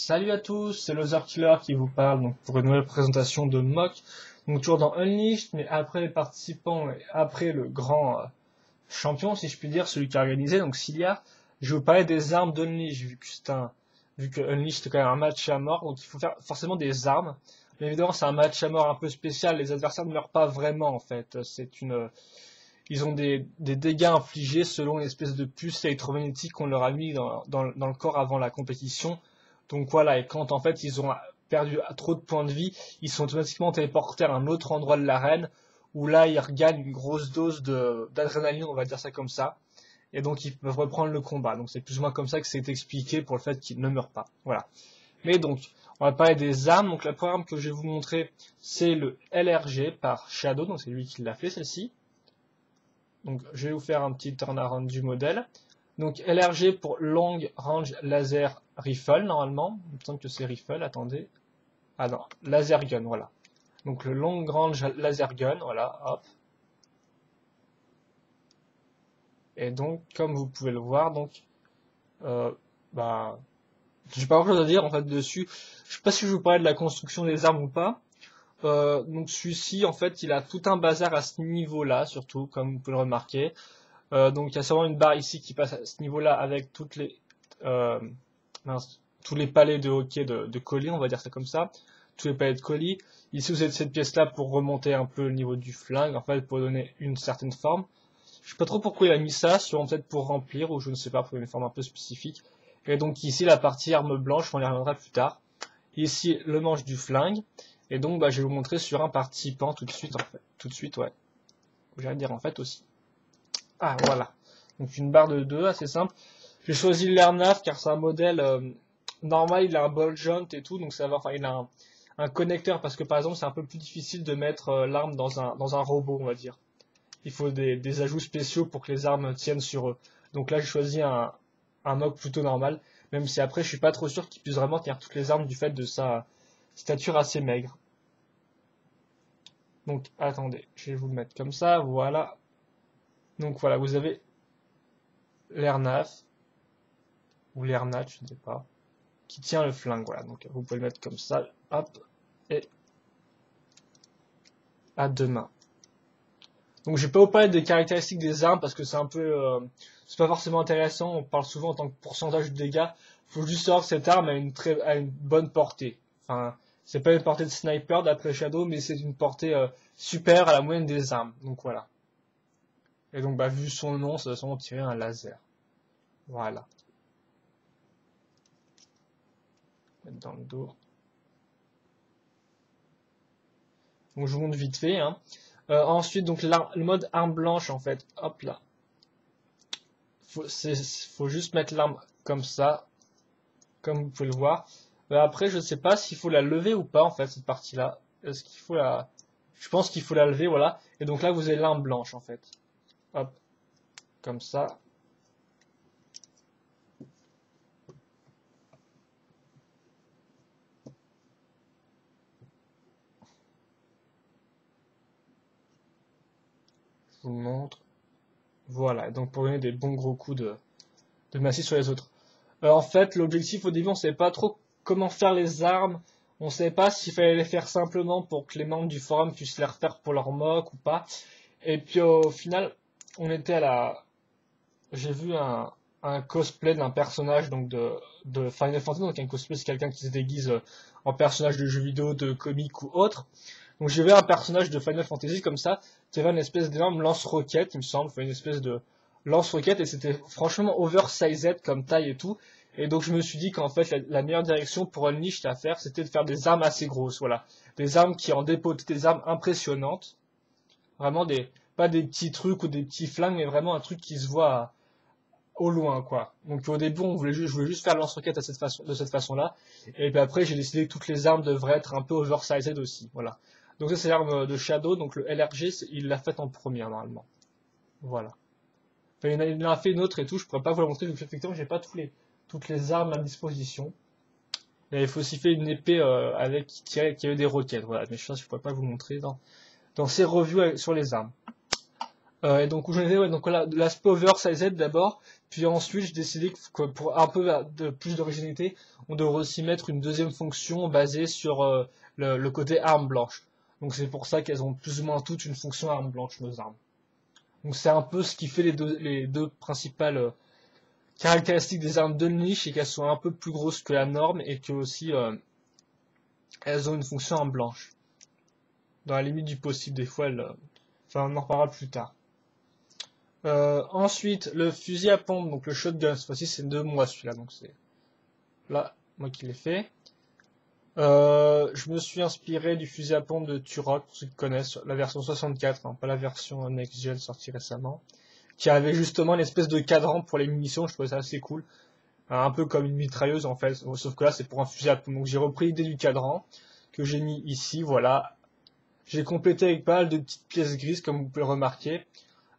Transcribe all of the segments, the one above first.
Salut à tous, c'est Loser Killer qui vous parle donc pour une nouvelle présentation de Mock. Donc toujours dans Unleashed, mais après les participants et après le grand champion, si je puis dire, celui qui a organisé, donc Cilia, je vais vous parler des armes d'Unleashed, vu que Unleashed c'est quand même un match à mort, donc il faut faire forcément des armes. Mais évidemment c'est un match à mort un peu spécial, les adversaires ne meurent pas vraiment en fait. Ils ont des dégâts infligés selon une espèce de puce électromagnétique qu'on leur a mis dans le corps avant la compétition. Donc voilà, et quand en fait ils ont perdu trop de points de vie, ils sont automatiquement téléportés à un autre endroit de l'arène, où là ils regagnent une grosse dose d'adrénaline, on va dire ça comme ça, et donc ils peuvent reprendre le combat. Donc c'est plus ou moins comme ça que c'est expliqué pour le fait qu'ils ne meurent pas. Voilà. Mais donc, on va parler des armes. Donc la première arme que je vais vous montrer, c'est le LRG par Shadow, donc c'est lui qui l'a fait celle-ci. Donc je vais vous faire un petit turnaround du modèle. Donc LRG pour Long Range Laser Rifle normalement. Il me semble que c'est Rifle, attendez. Ah non, Laser Gun, voilà. Donc le Long Range Laser Gun, voilà, hop. Et donc, comme vous pouvez le voir, donc, j'ai pas grand chose à dire en fait dessus. Je sais pas si je vous parlais de la construction des armes ou pas. Donc celui-ci, en fait, il a tout un bazar à ce niveau-là, surtout, comme vous pouvez le remarquer. Donc il y a seulement une barre ici qui passe à ce niveau-là avec euh, tous les palets de hockey de colis, on va dire ça comme ça, tous les palets de colis. Ici vous avez cette pièce-là pour remonter un peu le niveau du flingue, en fait pour donner une certaine forme. Je sais pas trop pourquoi il a mis ça, sûrement peut-être pour remplir, ou je ne sais pas, pour une forme un peu spécifique. Et donc ici la partie arme blanche, on y reviendra plus tard. Ici le manche du flingue. Et donc je vais vous montrer sur un participant tout de suite, en fait. Tout de suite, ouais. J'allais dire en fait aussi. Ah, voilà. Donc une barre de 2, assez simple. J'ai choisi l'Airnav car c'est un modèle normal, il a un ball joint et tout, donc ça va, enfin il a un connecteur parce que par exemple c'est un peu plus difficile de mettre l'arme dans un robot, on va dire. Il faut des ajouts spéciaux pour que les armes tiennent sur eux. Donc là j'ai choisi un mock plutôt normal, même si après je suis pas trop sûr qu'il puisse vraiment tenir toutes les armes du fait de sa stature assez maigre. Donc attendez, je vais vous le mettre comme ça, voilà. Donc voilà, vous avez l'Airnav, ou l'Airnat, je ne sais pas, qui tient le flingue, voilà, donc vous pouvez le mettre comme ça, hop, et à deux mains. Donc je vais pas vous parler des caractéristiques des armes parce que c'est un peu, c'est pas forcément intéressant, on parle souvent en tant que pourcentage de dégâts, faut juste savoir que cette arme a une bonne portée. Enfin, c'est pas une portée de sniper d'après Shadow, mais c'est une portée supérieure à la moyenne des armes, donc voilà. Et donc vu son nom, ça va sûrement tirer un laser. Voilà. Mettre dans le dos. Donc je vous montre vite fait. Hein. Ensuite, donc le mode arme blanche, en fait, hop là. Faut juste mettre l'arme comme ça, comme vous pouvez le voir. Après, je ne sais pas s'il faut la lever ou pas, en fait, cette partie-là. Est-ce qu'il faut la... Je pense qu'il faut la lever, voilà. Et donc là, vous avez l'arme blanche, en fait. Hop, comme ça. Je vous montre. Voilà, donc pour donner des bons gros coups de massif sur les autres. En fait, l'objectif au début, on ne savait pas trop comment faire les armes. On ne savait pas s'il fallait les faire simplement pour que les membres du forum puissent les refaire pour leur mock ou pas. Et puis au final, on était à la... J'ai vu un cosplay d'un personnage donc de Final Fantasy. Donc un cosplay, c'est quelqu'un qui se déguise en personnage de jeu vidéo, de comics ou autre. Donc j'ai vu un personnage de Final Fantasy comme ça, qui avait une espèce d'énorme lance-roquette, il me semble, une espèce de lance-roquette, et c'était franchement oversized comme taille et tout. Et donc je me suis dit qu'en fait la meilleure direction pour Unleashed à faire, c'était de faire des armes assez grosses, voilà. Des armes qui en dépotent, des armes impressionnantes. Vraiment pas des petits trucs ou des petits flingues, mais vraiment un truc qui se voit au loin, quoi. Donc au début, je voulais juste faire le lance-roquette de cette façon-là. Et puis après, j'ai décidé que toutes les armes devraient être un peu oversized aussi, voilà. Donc ça c'est l'arme de Shadow, donc le LRG, il l'a fait en première normalement. Voilà. Enfin, il en a fait une autre et tout, je pourrais pas vous la montrer, vu que effectivement j'ai pas toutes les armes à disposition. Et il faut aussi faire une épée qui avait des roquettes, voilà. Mais ça je pourrais pas vous montrer dans ces revues sur les armes. Et donc où j'en étais, ouais, donc voilà, de l'aspect oversized d'abord, puis ensuite j'ai décidé que pour un peu de plus d'originalité, on devrait aussi mettre une deuxième fonction basée sur le côté arme blanche. Donc c'est pour ça qu'elles ont plus ou moins toutes une fonction arme blanche, nos armes. Donc c'est un peu ce qui fait les deux principales caractéristiques des armes de niche, et qu'elles sont un peu plus grosses que la norme et que aussi elles ont une fonction arme blanche. Dans la limite du possible, des fois, enfin on en reparlera plus tard. Ensuite, le fusil à pompe, donc le shotgun, cette fois-ci c'est de moi celui-là, donc c'est là, moi qui l'ai fait. Je me suis inspiré du fusil à pompe de Turok, pour ceux qui connaissent, la version 64, hein, pas la version Next Gen sortie récemment, qui avait justement une espèce de cadran pour les munitions, je trouvais ça assez cool. Un peu comme une mitrailleuse en fait, sauf que là c'est pour un fusil à pompe. Donc j'ai repris l'idée du cadran, que j'ai mis ici, voilà. J'ai complété avec pas mal de petites pièces grises, comme vous pouvez le remarquer.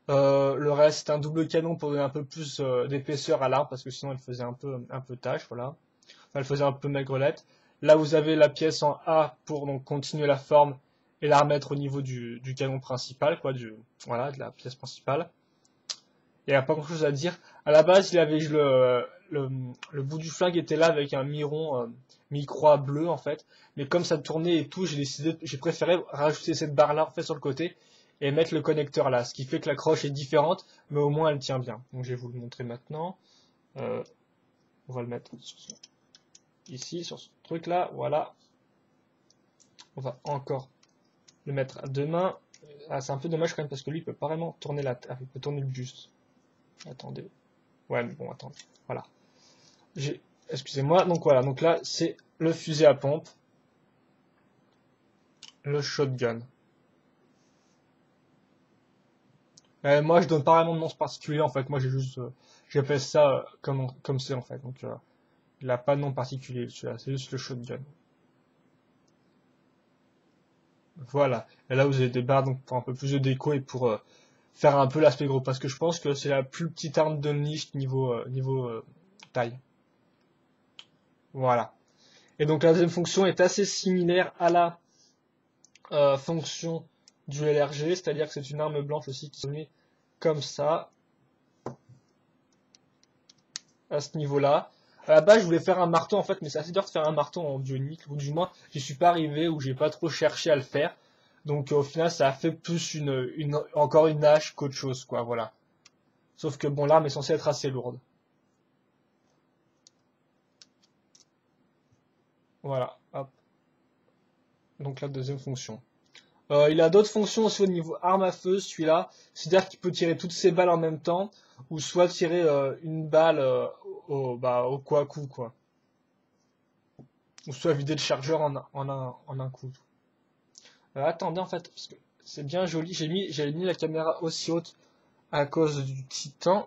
Le reste, un double canon pour donner un peu plus d'épaisseur à l'arme, parce que sinon elle faisait un peu tâche, voilà. Enfin, elle faisait un peu maigrelette. Là, vous avez la pièce en A pour donc continuer la forme et la remettre au niveau du canon principal, quoi, voilà, de la pièce principale. Il n'y a pas grand chose à dire. À la base, il avait le bout du flingue était là avec un miron mi-croix bleu en fait. Mais comme ça tournait et tout, j'ai préféré rajouter cette barre là en fait sur le côté et mettre le connecteur là. Ce qui fait que la croche est différente, mais au moins elle tient bien. Donc je vais vous le montrer maintenant. On va le mettre ici sur ce truc là. Voilà. On va encore le mettre à deux mains. Ah, c'est un peu dommage quand même parce que lui il peut pas vraiment tourner il peut tourner le buste. Attendez. Ouais, mais bon, attendez. Voilà. Excusez-moi. Donc voilà. Donc là, c'est le fusil à pompe. Le shotgun. Moi, je donne pas vraiment de nom particulier, en fait. Moi, j'appelle ça comme c'est, en fait. Donc, il n'a pas de nom particulier, celui-là. C'est juste le shotgun. Voilà. Et là, vous avez des barres, donc, pour un peu plus de déco et pour faire un peu l'aspect gros. Parce que je pense que c'est la plus petite arme de niche niveau taille. Voilà. Et donc, la deuxième fonction est assez similaire à la fonction du LRG, c'est-à-dire que c'est une arme blanche aussi qui se met comme ça, à ce niveau-là. À la base, je voulais faire un marteau en fait, mais c'est assez dur de faire un marteau en bionique, ou du moins, j'y suis pas arrivé, ou j'ai pas trop cherché à le faire. Donc au final, ça a fait plus encore une hache qu'autre chose, quoi, voilà. Sauf que bon, l'arme est censée être assez lourde. Voilà, hop. Donc la deuxième fonction. Il a d'autres fonctions aussi au niveau arme à feu, celui-là. C'est-à-dire qu'il peut tirer toutes ses balles en même temps, ou soit tirer une balle au coup à coup, quoi. Ou soit vider le chargeur en un coup. Attendez, en fait, parce que c'est bien joli. J'avais mis la caméra aussi haute à cause du titan,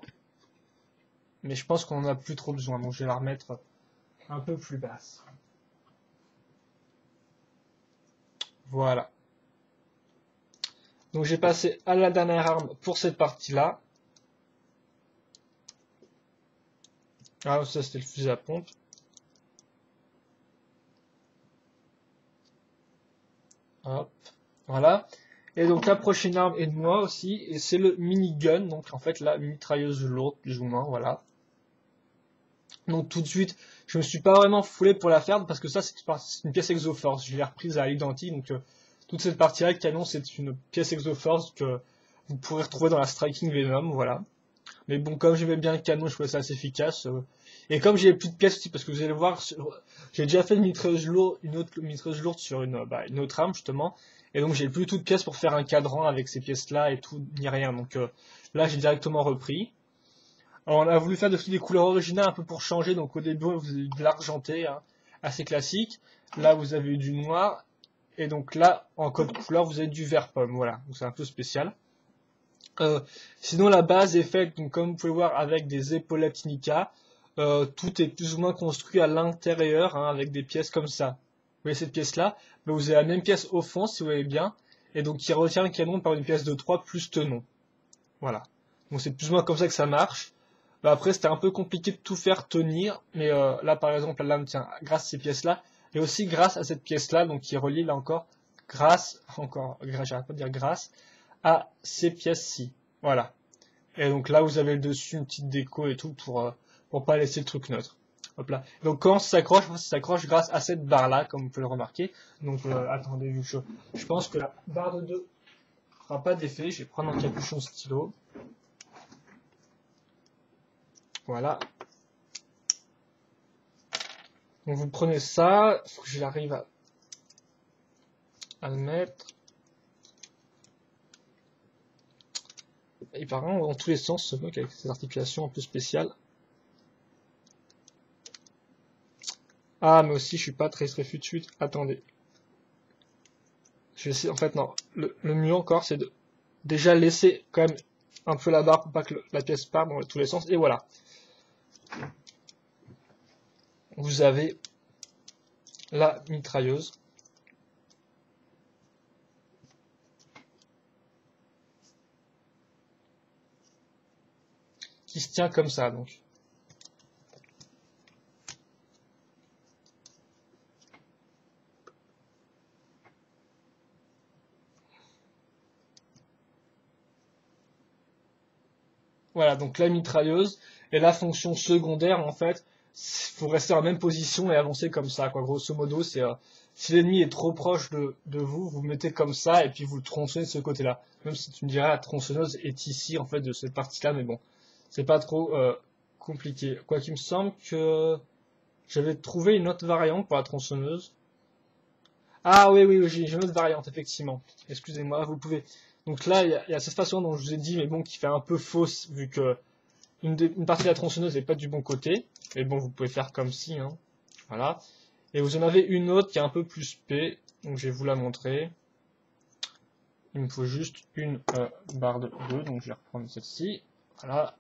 mais je pense qu'on en a plus trop besoin, donc je vais la remettre un peu plus basse. Voilà. Donc j'ai passé à la dernière arme pour cette partie-là. Ah, ça c'était le fusil à pompe. Hop, voilà. Et donc la prochaine arme est de moi aussi, et c'est le minigun, donc en fait la mitrailleuse lourde, plus ou moins, voilà. Donc tout de suite, je me suis pas vraiment foulé pour la faire, parce que ça c'est une pièce Exoforce, je l'ai reprise à l'identique, donc toute cette partie-là, le canon, c'est une pièce Exoforce que vous pourrez retrouver dans la Striking Venom, voilà. Mais bon, comme j'aimais bien le canon, je trouvais ça assez efficace. Et comme j'ai plus de pièces aussi, parce que vous allez voir, j'ai déjà fait une mitrailleuse lourde, une autre mitrailleuse lourde sur une autre arme, justement. Et donc j'ai plus toutes pièces pour faire un cadran avec ces pièces-là et tout, ni rien. Donc là, j'ai directement repris. Alors, on a voulu faire des couleurs originales un peu pour changer. Donc au début, vous avez eu de l'argenté, hein, assez classique. Là, vous avez eu du noir. Et donc là, en code couleur, vous avez du vert pomme. Voilà, donc c'est un peu spécial. Sinon, la base est faite, donc, comme vous pouvez voir, avec des épaulettes Nika. Tout est plus ou moins construit à l'intérieur, hein, avec des pièces comme ça. Vous voyez cette pièce-là, vous avez la même pièce au fond, si vous voyez bien, et donc qui retient le canon par une pièce de 3 plus tenon. Voilà. Donc c'est plus ou moins comme ça que ça marche. Après, c'était un peu compliqué de tout faire tenir, mais là, par exemple, la lame tient grâce à ces pièces-là, et aussi grâce à cette pièce-là, donc qui est reliée là encore, j'arrête pas de dire grâce, à ces pièces-ci. Voilà. Et donc là, vous avez le dessus une petite déco et tout pour pas laisser le truc neutre. Hop là. Donc quand ça s'accroche grâce à cette barre-là, comme vous pouvez le remarquer. Donc attendez, vu que je pense que la barre de 2 fera pas d'effet. Je vais prendre un capuchon stylo. Voilà. Donc vous prenez ça, il faut que j'arrive à le mettre. Il part dans tous les sens ce mug avec ces articulations un peu spéciales. Ah, mais aussi je suis pas très full de suite. Attendez. Je vais essayer, en fait non. Le mieux encore c'est de déjà laisser quand même un peu la barre pour pas que la pièce parte dans tous les sens. Et voilà. Vous avez la mitrailleuse. Qui se tient comme ça donc. Voilà, donc la mitrailleuse et la fonction secondaire en fait, faut rester en même position et avancer comme ça quoi. Grosso modo, c'est si l'ennemi est trop proche de vous, vous mettez comme ça et puis vous le tronçonnez de ce côté-là. Même si tu me diras la tronçonneuse est ici en fait de cette partie-là, mais bon, c'est pas trop compliqué. Quoi qu'il me semble que j'avais trouvé une autre variante pour la tronçonneuse. Ah oui, j'ai une autre variante, effectivement. Excusez-moi, vous pouvez. Donc là, il y a cette façon dont je vous ai dit, mais bon, qui fait un peu fausse, vu que une partie de la tronçonneuse n'est pas du bon côté. Mais bon, vous pouvez faire comme si, hein. Voilà. Et vous en avez une autre qui est un peu plus P, donc je vais vous la montrer. Il me faut juste une barre de 2, donc je vais reprendre celle-ci. Voilà.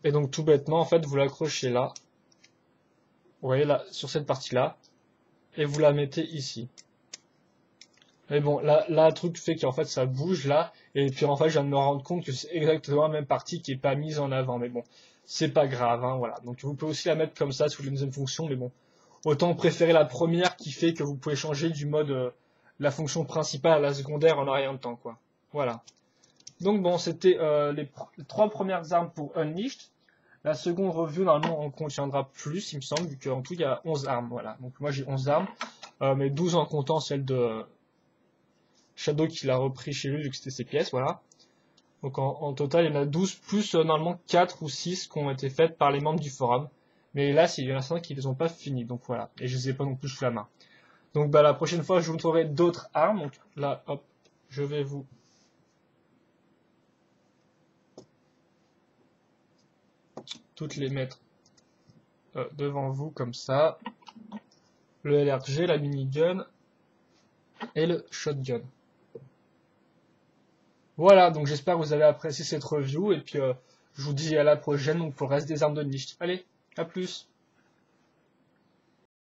Et donc tout bêtement, en fait, vous l'accrochez là. Vous voyez là, sur cette partie-là. Et vous la mettez ici. Mais bon, là, le truc fait qu'en fait ça bouge là, et puis en fait je viens de me rendre compte que c'est exactement la même partie qui est pas mise en avant, mais bon, c'est pas grave, hein, voilà. Donc vous pouvez aussi la mettre comme ça sous la deuxième fonction, mais bon, autant préférer la première qui fait que vous pouvez changer du mode la fonction principale à la secondaire en rien de temps, quoi. Voilà. Donc bon, c'était les 3 premières armes pour Unleashed. La seconde review, normalement, on contiendra plus, il me semble, vu qu'en tout, il y a 11 armes, voilà. Donc moi, j'ai 11 armes, mais 12 en comptant celle de Shadow qui l'a repris chez lui, vu que c'était ses pièces, voilà. Donc en total, il y en a 12, plus normalement 4 ou 6 qui ont été faites par les membres du forum. Mais là, il y en a 5 qui ne les ont pas finis, donc voilà. Et je les ai pas non plus sous la main. Donc bah, la prochaine fois, je vous montrerai d'autres armes. Donc là, hop, je vais vous... toutes les mettre devant vous comme ça. Le LRG, la minigun et le shotgun. Voilà, donc j'espère que vous avez apprécié cette review et puis je vous dis à la prochaine donc pour le reste des armes de niche. Allez, à plus!